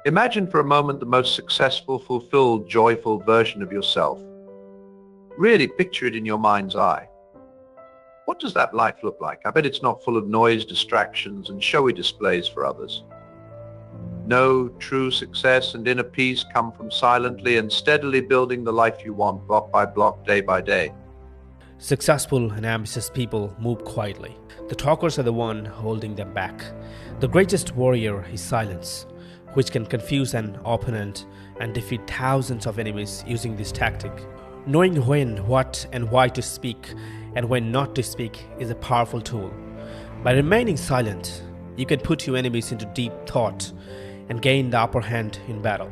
Imagine for a moment the most successful, fulfilled, joyful version of yourself. Really picture it in your mind's eye. What does that life look like? I bet it's not full of noise, distractions, and showy displays for others. No, true success and inner peace come from silently and steadily building the life you want, block by block, day by day. Successful and ambitious people move quietly. The talkers are the one holding them back. The greatest warrior is silence, which can confuse an opponent and defeat thousands of enemies using this tactic. Knowing when, what, and why to speak and when not to speak is a powerful tool. By remaining silent, you can put your enemies into deep thought and gain the upper hand in battle.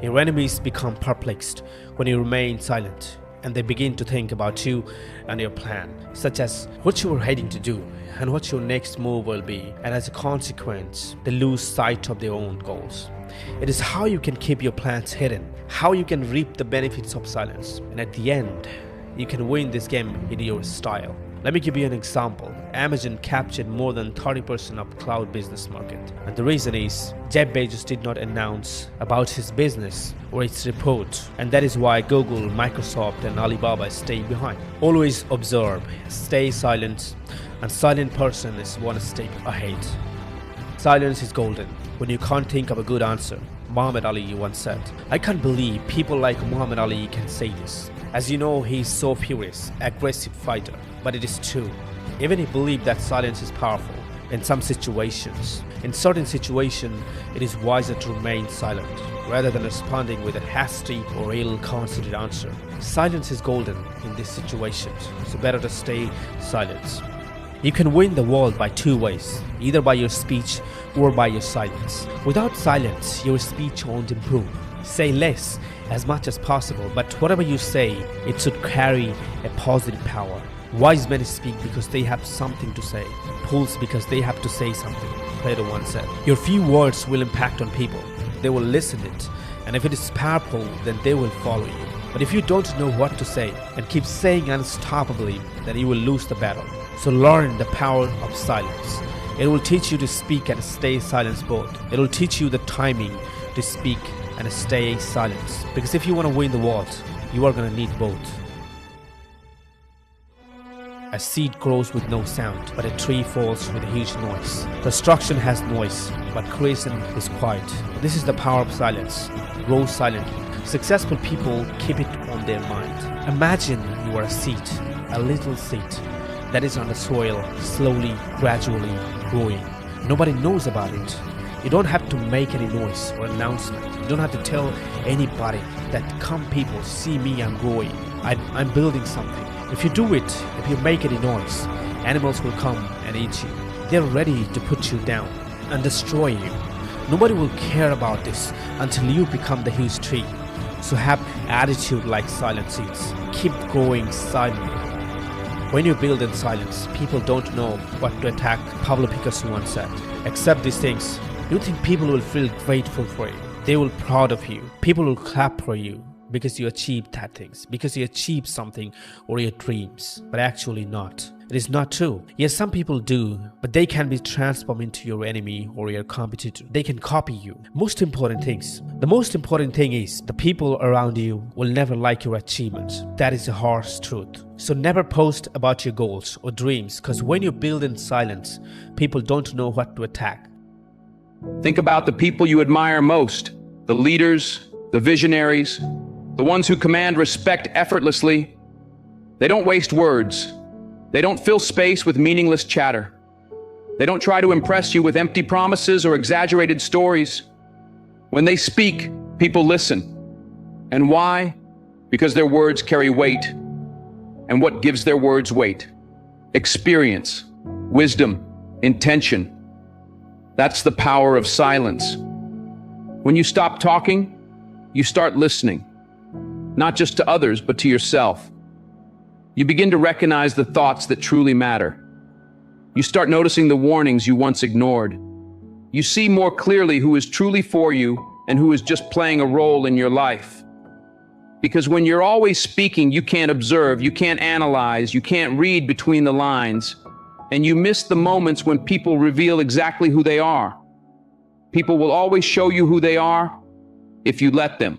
Your enemies become perplexed when you remain silent, and they begin to think about you and your plan, such as what you are heading to do and what your next move will be, and as a consequence, they lose sight of their own goals. It is how you can keep your plans hidden, how you can reap the benefits of silence, and at the end, you can win this game in your style. Let me give you an example. Amazon captured more than 30% of the cloud business market. And the reason is Jeff Bezos did not announce about his business or its report. And that is why Google, Microsoft and Alibaba stay behind. Always observe, stay silent, and silent person is one step ahead. Silence is golden when you can't think of a good answer. Muhammad Ali once said, "I can't believe people like Muhammad Ali can say this." As you know, he is so furious, aggressive fighter, but it is true. Even he believed that silence is powerful in some situations. In certain situations, it is wiser to remain silent rather than responding with a hasty or ill-considered answer. Silence is golden in these situations, so better to stay silent. You can win the world by two ways, either by your speech or by your silence. Without silence, your speech won't improve. Say less as much as possible, but whatever you say, it should carry a positive power. Wise men speak because they have something to say. Fools because they have to say something. Plato once said, "Your few words will impact on people. They will listen it, and if it is powerful, then they will follow you. But if you don't know what to say and keep saying unstoppably, then you will lose the battle." So learn the power of silence. It will teach you to speak and stay silent both. It will teach you the timing to speak and stay silent. Because if you want to win the world, you are going to need both. A seed grows with no sound, but a tree falls with a huge noise. Destruction has noise, but creation is quiet. This is the power of silence. Grow silently. Successful people keep it on their mind. Imagine you are a seed, a little seed that is on the soil, slowly, gradually growing. Nobody knows about it. You don't have to make any noise or announcement. You don't have to tell anybody that, "Come people, see me, I'm growing. I'm building something." If you do it, if you make any noise, animals will come and eat you. They're ready to put you down and destroy you. Nobody will care about this until you become the huge tree. So have attitude like silent seeds. Keep growing silently. When you build in silence, people don't know what to attack. Patrikios once said, "Accept these things. You think people will feel grateful for you. They will be proud of you. People will clap for you because you achieved that things, because you achieved something or your dreams, but actually not. It is not true. Yes, some people do, but they can be transformed into your enemy or your competitor. They can copy you. The most important thing is the people around you will never like your achievements. That is the harsh truth. So never post about your goals or dreams, because when you build in silence, people don't know what to attack. Think about the people you admire most, the leaders, the visionaries, the ones who command respect effortlessly. They don't waste words. They don't fill space with meaningless chatter. They don't try to impress you with empty promises or exaggerated stories. When they speak, people listen. And why? Because their words carry weight. And what gives their words weight? Experience, wisdom, intention. That's the power of silence. When you stop talking, you start listening. Not just to others, but to yourself. You begin to recognize the thoughts that truly matter. You start noticing the warnings you once ignored. You see more clearly who is truly for you and who is just playing a role in your life. Because when you're always speaking, you can't observe, you can't analyze, you can't read between the lines, and you miss the moments when people reveal exactly who they are. People will always show you who they are if you let them,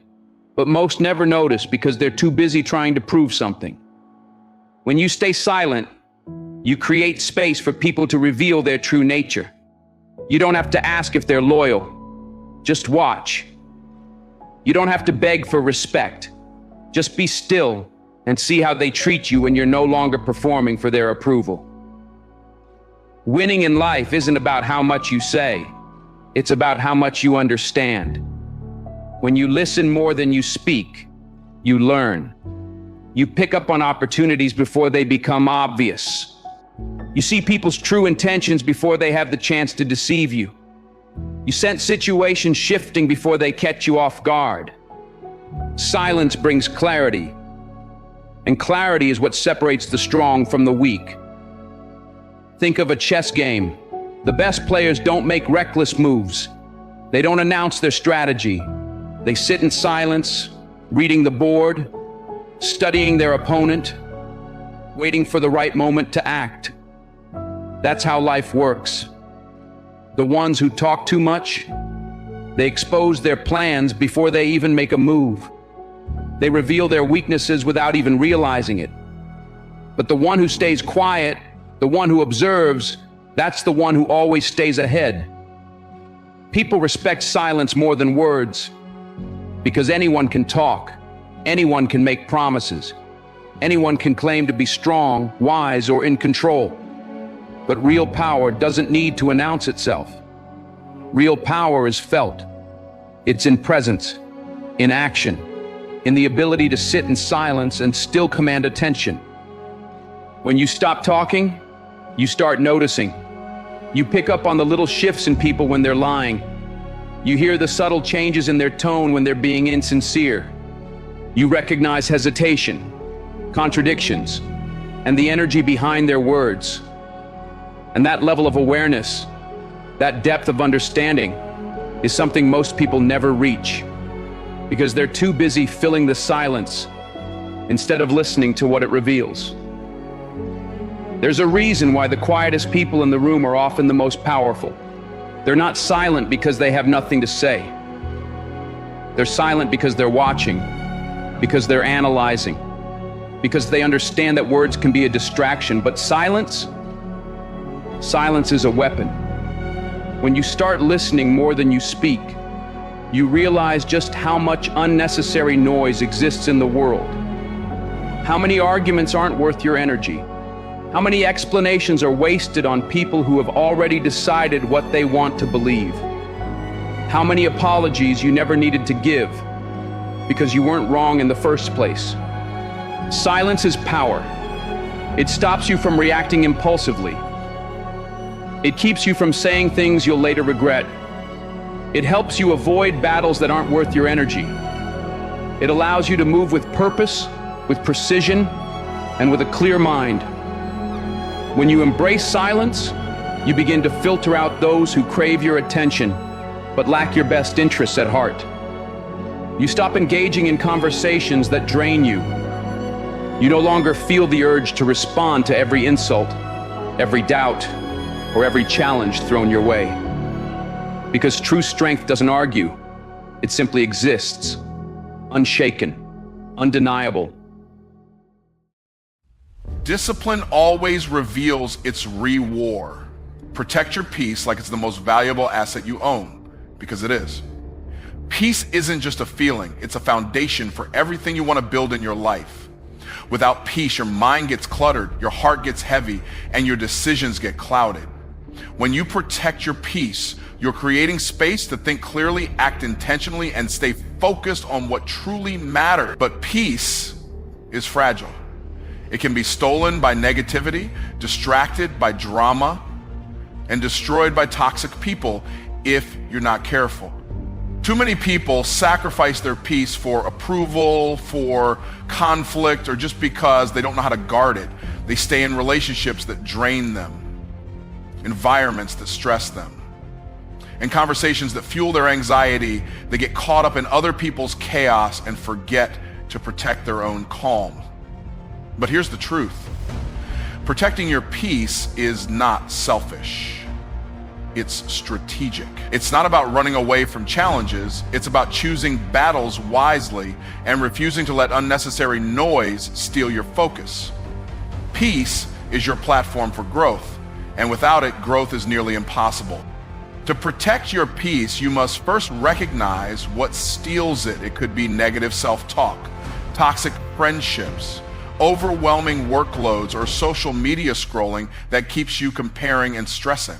but most never notice because they're too busy trying to prove something. When you stay silent, you create space for people to reveal their true nature. You don't have to ask if they're loyal. Just watch. You don't have to beg for respect. Just be still and see how they treat you when you're no longer performing for their approval. Winning in life isn't about how much you say. It's about how much you understand. When you listen more than you speak, you learn. You pick up on opportunities before they become obvious. You see people's true intentions before they have the chance to deceive you. You sense situations shifting before they catch you off guard. Silence brings clarity, and clarity is what separates the strong from the weak. Think of a chess game. The best players don't make reckless moves. They don't announce their strategy. They sit in silence, reading the board, studying their opponent, waiting for the right moment to act. That's how life works. The ones who talk too much, they expose their plans before they even make a move. They reveal their weaknesses without even realizing it. But the one who stays quiet, the one who observes, that's the one who always stays ahead. People respect silence more than words, because anyone can talk, anyone can make promises, anyone can claim to be strong, wise, or in control. But real power doesn't need to announce itself. Real power is felt. It's in presence, in action, in the ability to sit in silence and still command attention. When you stop talking, you start noticing. You pick up on the little shifts in people when they're lying. You hear the subtle changes in their tone when they're being insincere. You recognize hesitation, contradictions, and the energy behind their words. And that level of awareness, that depth of understanding, is something most people never reach, because they're too busy filling the silence instead of listening to what it reveals. There's a reason why the quietest people in the room are often the most powerful. They're not silent because they have nothing to say. They're silent because they're watching, because they're analyzing, because they understand that words can be a distraction, but silence is a weapon. When you start listening more than you speak, you realize just how much unnecessary noise exists in the world. How many arguments aren't worth your energy? How many explanations are wasted on people who have already decided what they want to believe? How many apologies you never needed to give because you weren't wrong in the first place? Silence is power. It stops you from reacting impulsively. It keeps you from saying things you'll later regret. It helps you avoid battles that aren't worth your energy. It allows you to move with purpose, with precision, and with a clear mind. When you embrace silence, you begin to filter out those who crave your attention, but lack your best interests at heart. You stop engaging in conversations that drain you. You no longer feel the urge to respond to every insult, every doubt, or every challenge thrown your way. Because true strength doesn't argue, it simply exists, unshaken, undeniable. Discipline always reveals its reward. Protect your peace like it's the most valuable asset you own, because it is. Peace isn't just a feeling, it's a foundation for everything you want to build in your life. Without peace, your mind gets cluttered, your heart gets heavy, and your decisions get clouded. When you protect your peace, you're creating space to think clearly, act intentionally, and stay focused on what truly matters. But peace is fragile. It can be stolen by negativity, distracted by drama, and destroyed by toxic people if you're not careful. Too many people sacrifice their peace for approval, for conflict, or just because they don't know how to guard it. They stay in relationships that drain them, environments that stress them, and conversations that fuel their anxiety. They get caught up in other people's chaos and forget to protect their own calm. But here's the truth. Protecting your peace is not selfish. it's strategic. It's not about running away from challenges, it's about choosing battles wisely and refusing to let unnecessary noise steal your focus. Peace is your platform for growth, and without it, growth is nearly impossible. To protect your peace, you must first recognize what steals it. It could be negative self-talk, toxic friendships, overwhelming workloads, or social media scrolling that keeps you comparing and stressing.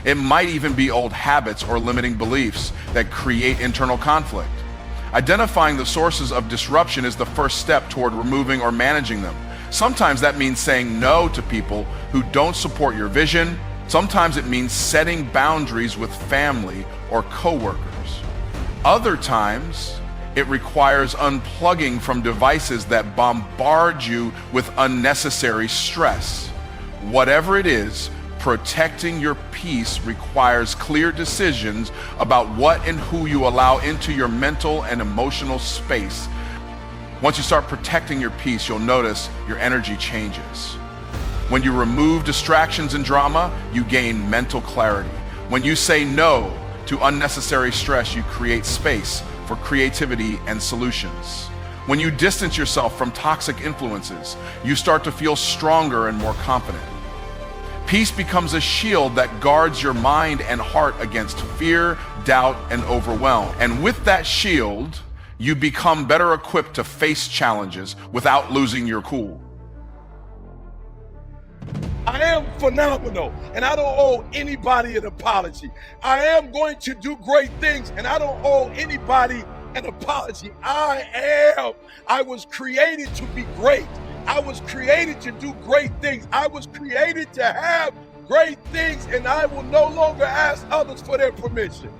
It might even be old habits or limiting beliefs that create internal conflict. Identifying the sources of disruption is the first step toward removing or managing them. Sometimes that means saying no to people who don't support your vision. Sometimes it means setting boundaries with family or coworkers. Other times, it requires unplugging from devices that bombard you with unnecessary stress. Whatever it is, protecting your peace requires clear decisions about what and who you allow into your mental and emotional space. Once you start protecting your peace, you'll notice your energy changes. When you remove distractions and drama, you gain mental clarity. When you say no to unnecessary stress, you create space for creativity and solutions. When you distance yourself from toxic influences, you start to feel stronger and more confident. Peace becomes a shield that guards your mind and heart against fear, doubt, and overwhelm. And with that shield, you become better equipped to face challenges without losing your cool. I am phenomenal, and I don't owe anybody an apology. I am going to do great things, and I don't owe anybody an apology. I was created to be great. I was created to do great things. I was created to have great things, and I will no longer ask others for their permission.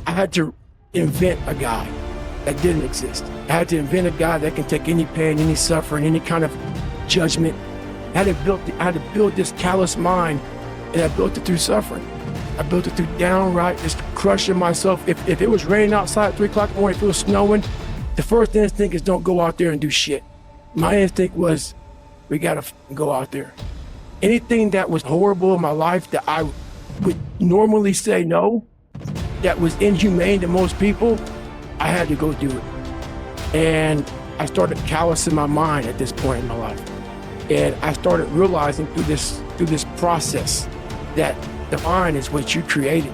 I had to invent a guy that didn't exist. I had to invent a guy that can take any pain, any suffering, any kind of judgment. I had to build this callous mind, and I built it through suffering. I built it through downright just crushing myself. If it was raining outside at 3 o'clock in the morning, if it was snowing, the first instinct is don't go out there and do shit. My instinct was, we gotta go out there. Anything that was horrible in my life that I would normally say no, that was inhumane to most people, I had to go do it. And I started callousing my mind at this point in my life. And I started realizing through this process that the mind is what you created.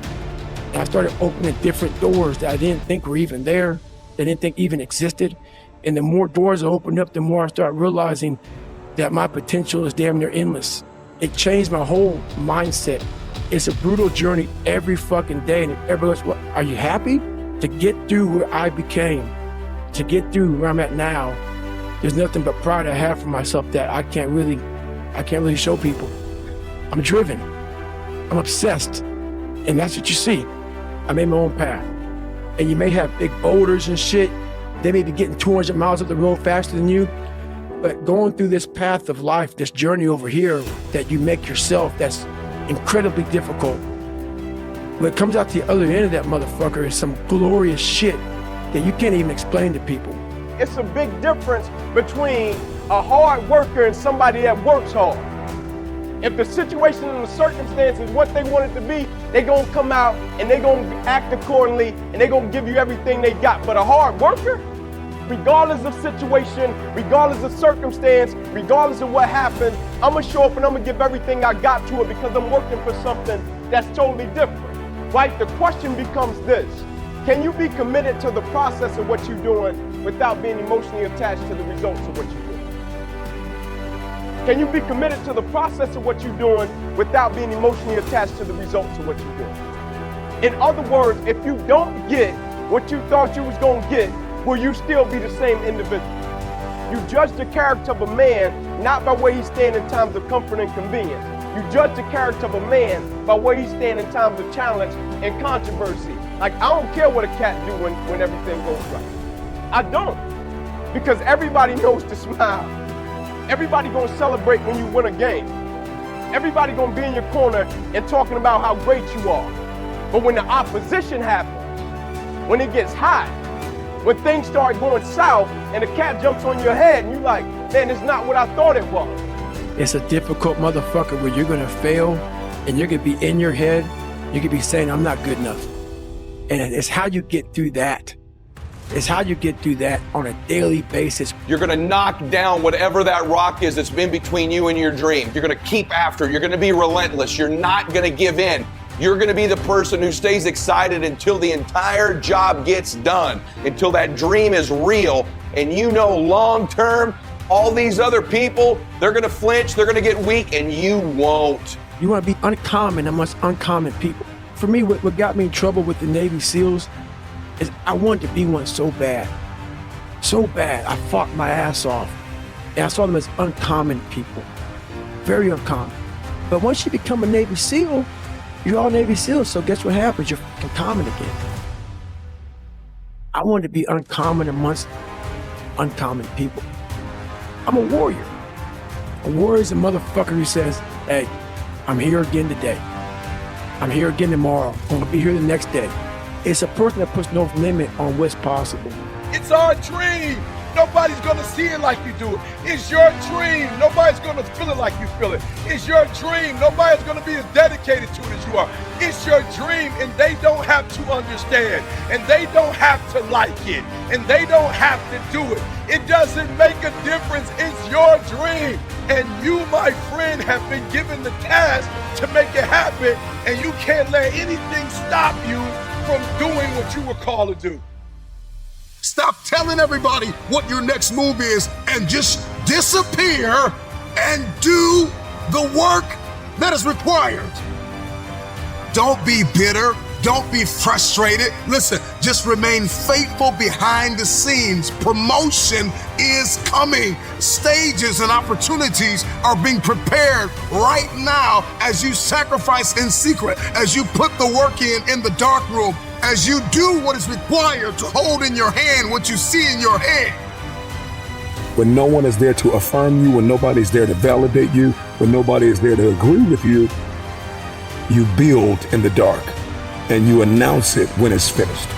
And I started opening different doors that I didn't think were even there, that I didn't think even existed. And the more doors I opened up, the more I started realizing that my potential is damn near endless. It changed my whole mindset. It's a brutal journey every fucking day. And everybody goes, well, are you happy? To get through where I became, to get through where I'm at now, there's nothing but pride I have for myself that I can't really show people. I'm driven. I'm obsessed. And that's what you see. I made my own path. And you may have big boulders and shit. They may be getting 200 miles up the road faster than you. But going through this path of life, this journey over here that you make yourself, that's incredibly difficult. When it comes out to the other end of that motherfucker is some glorious shit that you can't even explain to people. It's a big difference between a hard worker and somebody that works hard. If the situation and the circumstance is what they want it to be, they're gonna come out and they're gonna act accordingly and they're gonna give you everything they got. But a hard worker, regardless of situation, regardless of circumstance, regardless of what happens, I'm gonna show up and I'm gonna give everything I got to it because I'm working for something that's totally different, right? The question becomes this: can you be committed to the process of what you're doing without being emotionally attached to the results of what you're doing? Can you be committed to the process of what you're doing without being emotionally attached to the results of what you're doing? In other words, if you don't get what you thought you was gonna get, will you still be the same individual? You judge the character of a man not by where he stands in times of comfort and convenience. You judge the character of a man by where he stands in times of challenge and controversy. Like, I don't care what a cat do when everything goes right. I don't. Because everybody knows to smile. Everybody gonna celebrate when you win a game. Everybody gonna be in your corner and talking about how great you are. But when the opposition happens, when it gets hot, when things start going south and the cat jumps on your head and you're like, man, it's not what I thought it was. It's a difficult motherfucker where you're gonna fail And you're gonna be in your head, you could be saying, I'm not good enough. And it's how you get through that. It's how you get through that on a daily basis. You're gonna knock down whatever that rock is that's been between you and your dream. You're gonna keep after it. You're gonna be relentless. You're not gonna give in. You're gonna be the person who stays excited until the entire job gets done, until that dream is real. And you know long term, all these other people, they're gonna flinch, they're gonna get weak, and you won't. You wanna be uncommon amongst uncommon people. For me, what got me in trouble with the Navy SEALs is I wanted to be one so bad. So bad, I fought my ass off. And I saw them as uncommon people. Very uncommon. But once you become a Navy SEAL, you're all Navy SEALs, so guess what happens? You're fucking common again. I wanted to be uncommon amongst uncommon people. I'm a warrior. A warrior is a motherfucker who says, hey, I'm here again today. I'm here again tomorrow. I'm gonna be here the next day. It's a person that puts no limit on what's possible. It's our dream. Nobody's gonna see it like you do it. It's your dream. Nobody's gonna feel it like you feel it. It's your dream. Nobody's gonna be as dedicated to it as you are. It's your dream, and they don't have to understand, and they don't have to like it, and they don't have to do it. It doesn't make a difference. It's your dream. And you, my friend, have been given the task to make it happen, and you can't let anything stop you from doing what you were called to do. Stop telling everybody what your next move is and just disappear and do the work that is required. Don't be bitter. Don't be frustrated. Listen, just remain faithful behind the scenes. Promotion is coming. Stages and opportunities are being prepared right now as you sacrifice in secret, as you put the work in the dark room, as you do what is required to hold in your hand what you see in your head. When no one is there to affirm you, when nobody's there to validate you, when nobody is there to agree with you, you build in the dark and you announce it when it's finished.